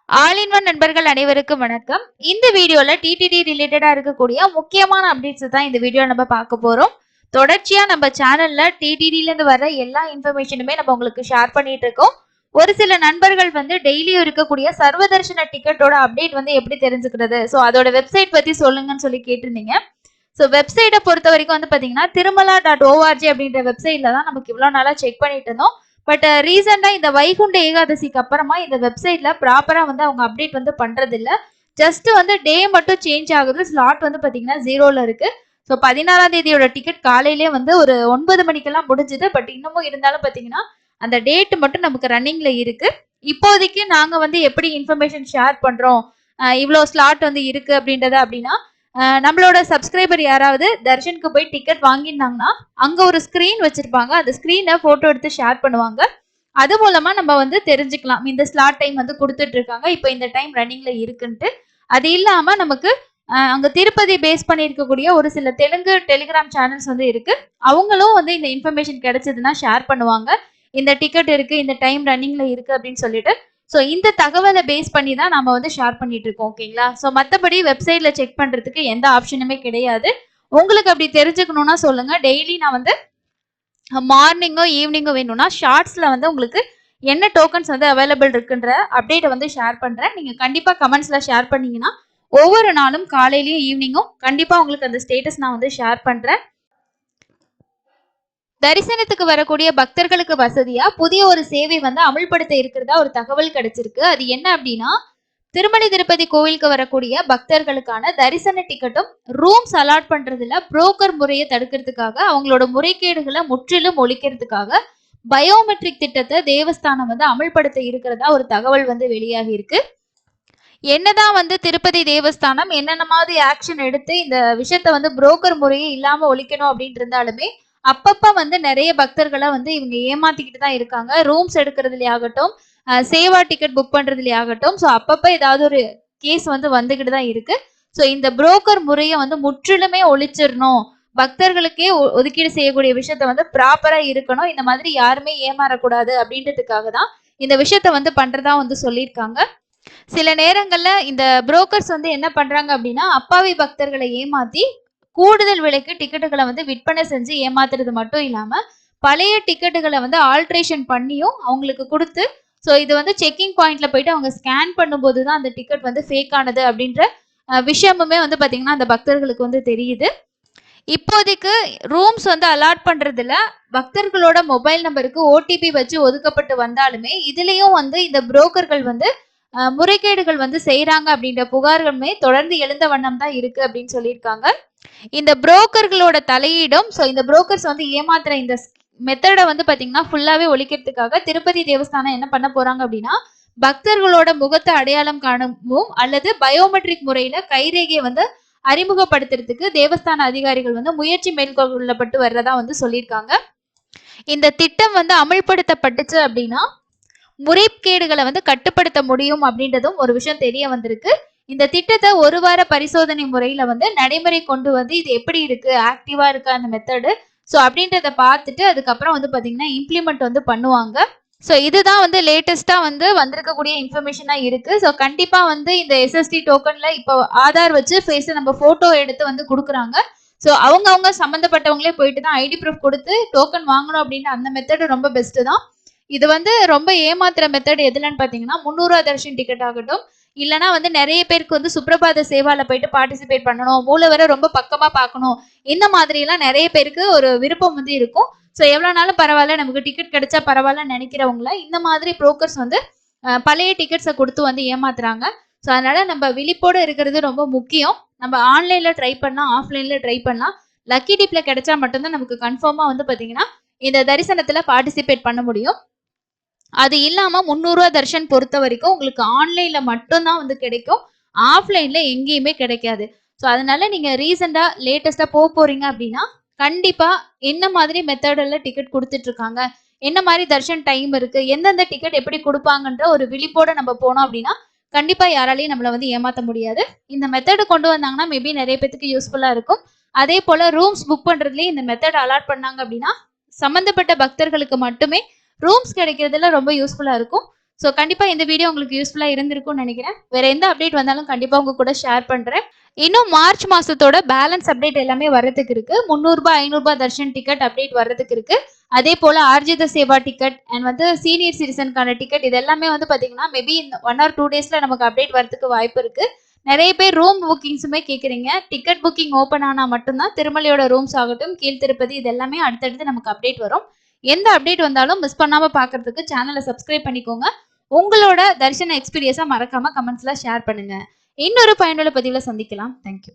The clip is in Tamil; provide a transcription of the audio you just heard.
ஆல் இன் ஒன் நண்பர்கள் அனைவருக்கும் வணக்கம். இந்த வீடியோல டிடிடி ரிலேட்டடா இருக்கக்கூடிய முக்கியமான அப்டேட்ஸ் தான் இந்த வீடியோ நம்ம பார்க்க போறோம். தொடர்ச்சியா நம்ம சேனல்ல டிடிடில இருந்து வர எல்லா இன்ஃபர்மேஷனுமே நம்ம உங்களுக்கு ஷேர் பண்ணிட்டு இருக்கோம். ஒரு சில நண்பர்கள் வந்து டெய்லியும் இருக்கக்கூடிய சர்வதர்ஷன டிக்கெட்டோட அப்டேட் வந்து எப்படி தெரிஞ்சுக்கிறது, ஸோ அதோட வெப்சைட் பத்தி சொல்லுங்கன்னு சொல்லி கேட்டிருந்தீங்க. ஸோ வெப்சைட்டை பொறுத்த வரைக்கும் வந்து பார்த்தீங்கன்னா திருமலா.org அப்படின்ற வெப்சைட்ல தான் நமக்கு இவ்வளோ நாளாக செக் பண்ணிட்டு இருந்தோம். பட் ரீசெண்டா இந்த வைகுண்ட ஏகாதசிக்கு அப்புறமா இந்த வெப்சைட்ல ப்ராப்பரா வந்து அவங்க அப்டேட் வந்து பண்றது இல்ல. ஜஸ்ட் வந்து டே மட்டும் சேஞ்ச் ஆகுது. ஸ்லாட் வந்து பாத்தீங்கன்னா 0ல இருக்கு. ஸோ 16ஆம் தேதியோட டிக்கெட் காலையிலேயே வந்து ஒரு 9 மணிக்கெல்லாம் முடிஞ்சுது. பட் இன்னமும் இருந்தாலும் பாத்தீங்கன்னா அந்த டேட் மட்டும் நமக்கு ரன்னிங்ல இருக்கு. இப்போதைக்கு நாங்க வந்து எப்படி இன்ஃபர்மேஷன் ஷேர் பண்றோம், இவ்வளோ ஸ்லாட் வந்து இருக்கு அப்படின்றத அப்படின்னா, நம்மளோட சப்ஸ்கிரைபர் யாராவது தர்ஷனுக்கு போய் டிக்கெட் வாங்கியிருந்தாங்கன்னா அங்க ஒரு ஸ்கிரீன் வச்சிருப்பாங்க. அந்த ஸ்கிரீனை போட்டோ எடுத்து ஷேர் பண்ணுவாங்க. அது மூலமா நம்ம வந்து தெரிஞ்சுக்கலாம் இந்த ஸ்லாட் டைம் வந்து கொடுத்துட்டு இருக்காங்க, இப்போ இந்த டைம் ரன்னிங்ல இருக்குன்ட்டு. அது இல்லாம நமக்கு அங்க திருப்பதி பேஸ் பண்ணி இருக்கக்கூடிய ஒரு சில தெலுங்கு டெலிகிராம் சேனல்ஸ் வந்து இருக்கு. அவங்களும் வந்து இந்த இன்ஃபர்மேஷன் கிடைச்சதுன்னா ஷேர் பண்ணுவாங்க. இந்த டிக்கெட் இருக்கு, இந்த டைம் ரன்னிங்ல இருக்கு அப்படின்னு சொல்லிட்டு. ஸோ இந்த தகவலை பேஸ் பண்ணி தான் நம்ம வந்து ஷேர் பண்ணிட்டு இருக்கோம். ஓகேங்களா? ஸோ மற்றபடி வெப்சைட்ல செக் பண்றதுக்கு எந்த ஆப்ஷனுமே கிடையாது. உங்களுக்கு அப்படி தெரிஞ்சுக்கணும்னா சொல்லுங்க. டெய்லி நான் வந்து மார்னிங்கோ ஈவினிங்கோ வேணும்னா ஷார்ட்ஸ்ல வந்து உங்களுக்கு என்ன டோக்கன்ஸ் வந்து அவைலபிள் இருக்குன்ற அப்டேட்டை வந்து ஷேர் பண்றேன். நீங்க கண்டிப்பா கமெண்ட்ஸ்ல ஷேர் பண்ணீங்கன்னா ஒவ்வொரு நாளும் காலையிலயும் ஈவினிங்கும் கண்டிப்பா உங்களுக்கு அந்த ஸ்டேட்டஸ் நான் வந்து ஷேர் பண்றேன். தரிசனத்துக்கு வரக்கூடிய பக்தர்களுக்கு வசதியா புதிய ஒரு சேவை வந்து அமல்படுத்த இருக்கிறதா ஒரு தகவல் கிடைச்சிருக்கு. அது என்ன அப்படின்னா, திருமலை திருப்பதி கோவிலுக்கு வரக்கூடிய பக்தர்களுக்கான தரிசன டிக்கெட்டும் ரூம்ஸ் அலாட் பண்றதுல புரோக்கர் முறையை தடுக்கிறதுக்காக, அவங்களோட முறைகேடுகளை முற்றிலும் ஒழிக்கிறதுக்காக பயோமெட்ரிக் திட்டத்தை தேவஸ்தானம் வந்து அமல்படுத்த இருக்கிறதா ஒரு தகவல் வந்து வெளியாகி இருக்கு. என்னதான் வந்து திருப்பதி தேவஸ்தானம் என்னென்ன மாதிரி ஆக்ஷன் எடுத்து இந்த விஷயத்த வந்து புரோக்கர் முறையே இல்லாம ஒழிக்கணும் அப்படின்னு இருந்தாலுமே அப்பப்ப வந்து நிறைய பக்தர்களை வந்து இவங்க ஏமாத்திக்கிட்டு தான் இருக்காங்க. ரூம்ஸ் எடுக்கிறதுல ஆகட்டும், சேவா டிக்கெட் புக் பண்றதுல ஆகட்டும். ஸோ அப்பப்ப ஏதாவது ஒரு கேஸ் வந்து வந்துகிட்டு தான் இருக்கு. ஸோ இந்த புரோக்கர் முறையை வந்து முற்றிலுமே ஒழிச்சிடணும், பக்தர்களுக்கே ஒதுக்கீடு செய்யக்கூடிய விஷயத்த வந்து ப்ராப்பரா இருக்கணும், இந்த மாதிரி யாருமே ஏமாறக்கூடாது அப்படின்றதுக்காக தான் இந்த விஷயத்த வந்து பண்றதா வந்து சொல்லியிருக்காங்க. சில நேரங்கள்ல இந்த புரோக்கர்ஸ் வந்து என்ன பண்றாங்க அப்படின்னா, அப்பாவி பக்தர்களை ஏமாத்தி கூடுதல் விலைக்கு டிக்கெட்டுகளை வந்து விற்பனை செஞ்சு ஏமாத்துறது மட்டும் இல்லாம பழைய டிக்கெட்டுகளை வந்து ஆல்ட்ரேஷன் பண்ணியும் அவங்களுக்கு கொடுத்து, ஸோ இது வந்து செக்கிங் பாயிண்ட்ல போயிட்டு அவங்க ஸ்கேன் பண்ணும்போது தான் அந்த டிக்கெட் வந்து ஃபேக் ஆனது அப்படின்ற விஷயமுமே வந்து பாத்தீங்கன்னா அந்த பக்தர்களுக்கு வந்து தெரியுது. இப்போதைக்கு ரூம்ஸ் வந்து அலாட் பண்றதுல பக்தர்களோட மொபைல் நம்பருக்கு ஓடிபி வச்சு ஒதுக்கப்பட்டு வந்தாலுமே இதுலயும் வந்து இந்த புரோக்கர்கள் வந்து முறைகேடுகள் வந்து செய்யறாங்க அப்படின்ற புகார்களுமே தொடர்ந்து எழுந்த வண்ணம் தான் இருக்கு அப்படின்னு சொல்லியிருக்காங்க. இந்த புரோக்கர்களோட தலையீடும், ஸோ இந்த புரோக்கர்ஸ் வந்து ஏமாத்துற இந்த மெத்தடை வந்து பாத்தீங்கன்னா ஃபுல்லாவே ஒழிக்கிறதுக்காக திருப்பதி தேவஸ்தானம் என்ன பண்ண போறாங்க அப்படின்னா, பக்தர்களோட முகத்தை அடையாளம் காணவும் அல்லது பயோமெட்ரிக் முறையில கைரேகையை வந்து அறிமுகப்படுத்துறதுக்கு தேவஸ்தான அதிகாரிகள் வந்து முயற்சி மேற்கொள்ளப்பட்டு வர்றதா வந்து சொல்லியிருக்காங்க. இந்த திட்டம் வந்து அமல்படுத்தப்பட்டுச்சு அப்படின்னா முறைகேடுகளை வந்து கட்டுப்படுத்த முடியும் அப்படின்றதும் ஒரு விஷயம் தெரிய வந்திருக்கு. இந்த திட்டத்தை ஒரு வார பரிசோதனை முறையில வந்து நடைமுறை கொண்டு வந்து இது எப்படி இருக்கு, ஆக்டிவா இருக்கா அந்த மெத்தடு, ஸோ அப்படின்றத பார்த்துட்டு அதுக்கப்புறம் வந்து பாத்தீங்கன்னா இம்ப்ளிமெண்ட் வந்து பண்ணுவாங்க. ஸோ இதுதான் வந்து லேட்டஸ்டா வந்து வந்திருக்கக்கூடிய இன்ஃபர்மேஷனா இருக்கு. ஸோ கண்டிப்பா வந்து இந்த எஸ்எஸ்டி டோக்கன்ல இப்போ ஆதார் வச்சு ஃபேஸ் நம்ம போட்டோ எடுத்து வந்து கொடுக்குறாங்க. ஸோ அவங்க சம்மந்தப்பட்டவங்களே போயிட்டு தான் ஐடி ப்ரூஃப் கொடுத்து டோக்கன் வாங்கணும் அப்படின்ற அந்த மெத்தடு ரொம்ப பெஸ்ட் தான். இது வந்து ரொம்ப ஏமாத்துற மெத்தட் எதுலன்னு பாத்தீங்கன்னா 300 தர்ஷன் டிக்கெட் ஆகட்டும், இல்லைன்னா வந்து நிறைய பேருக்கு வந்து சுப்ரபாத சேவால போயிட்டு பார்ட்டிசிபேட் பண்ணணும், மூலவரை ரொம்ப பக்கமா பார்க்கணும், இந்த மாதிரி எல்லாம் நிறைய பேருக்கு ஒரு விருப்பம் வந்து இருக்கும். ஸோ எவ்வளவு நாளும் பரவாயில்ல, நமக்கு டிக்கெட் கிடைச்சா பரவாயில்ல நினைக்கிறவங்கள இந்த மாதிரி புரோக்கர்ஸ் வந்து பழைய டிக்கெட்ஸை கொடுத்து வந்து ஏமாத்துறாங்க. ஸோ அதனால நம்ம விழிப்போடு இருக்கிறது ரொம்ப முக்கியம். நம்ம ஆன்லைன்ல ட்ரை பண்ணலாம், ஆஃப்லைன்ல ட்ரை பண்ணலாம். லக்கி டிப்ல கிடைச்சா மட்டும்தான் நமக்கு கன்ஃபார்மா வந்து பாத்தீங்கன்னா இந்த தரிசனத்துல பார்ட்டிசிபேட் பண்ண முடியும். அது இல்லாம 300 தர்ஷன் பொறுத்த வரைக்கும் உங்களுக்கு ஆன்லைன்ல மட்டும்தான் வந்து கிடைக்கும், ஆஃப்லைன்ல எங்கேயுமே கிடைக்காது. ஸோ அதனால நீங்க ரீசெண்டா லேட்டஸ்டா போறீங்க அப்படின்னா கண்டிப்பா என்ன மாதிரி மெத்தட்ல டிக்கெட் கொடுத்துட்டு இருக்காங்க, என்ன மாதிரி தர்ஷன் டைம் இருக்கு, எந்தெந்த டிக்கெட் எப்படி கொடுப்பாங்கன்ற ஒரு விழிப்போட நம்ம போனோம் அப்படின்னா கண்டிப்பா யாராலையும் நம்மள வந்து ஏமாத்த முடியாது. இந்த மெத்தட் கொண்டு வந்தாங்கன்னா மேபி நிறைய பேருக்கு யூஸ்ஃபுல்லா இருக்கும். அதே போல ரூம்ஸ் புக் பண்றதுலயே இந்த மெத்தட் அலாட் பண்ணாங்க அப்படின்னா சம்பந்தப்பட்ட பக்தர்களுக்கு மட்டுமே ரூம்ஸ் கிடைக்கிறதுல ரொம்ப யூஸ்ஃபுல்லா இருக்கும். ஸோ கண்டிப்பா இந்த வீடியோ உங்களுக்கு யூஸ்ஃபுல்லா இருந்திருக்கும்னு நினைக்கிறேன். வேற எந்த அப்டேட் வந்தாலும் கண்டிப்பா உங்க கூட ஷேர் பண்றேன். இன்னும் மார்ச் மாசத்தோட பேலன்ஸ் அப்டேட் எல்லாமே வர்றதுக்கு இருக்கு. ரூ. 300 ரூ. 500 தர்ஷன் டிக்கெட் அப்டேட் வர்றதுக்கு இருக்கு. அதே போல ஆர்ஜித சேவா டிக்கெட் அண்ட் வந்து சீனியர் சிட்டிசனுக்கான டிக்கெட் இது எல்லாமே வந்து பாத்தீங்கன்னா மேபி இந்த 1 ஆர் 2 டேஸ்ல நமக்கு அப்டேட் வரதுக்கு வாய்ப்பு இருக்கு. நிறைய பேர் ரூம் புக்கிங்ஸுமே கேக்குறீங்க. டிக்கெட் புக்கிங் ஓப்பன் ஆனா மட்டும்தான் திருமலையோட ரூம்ஸ் ஆகட்டும், கீழ் திருப்பதி இது எல்லாமே அடுத்தடுத்து நமக்கு அப்டேட் வரும். எந்த அப்டேட் வந்தாலும் மிஸ் பண்ணாம பாக்குறதுக்கு சேனலை சப்ஸ்கிரைப் பண்ணிக்கோங்க. உங்களோட தரிசன எக்ஸ்பீரியன்ஸா மறக்காம கமெண்ட்ஸ்ல ஷேர் பண்ணுங்க. இன்னொரு பயனுள்ள பதிவுல சந்திக்கலாம். தேங்க்யூ.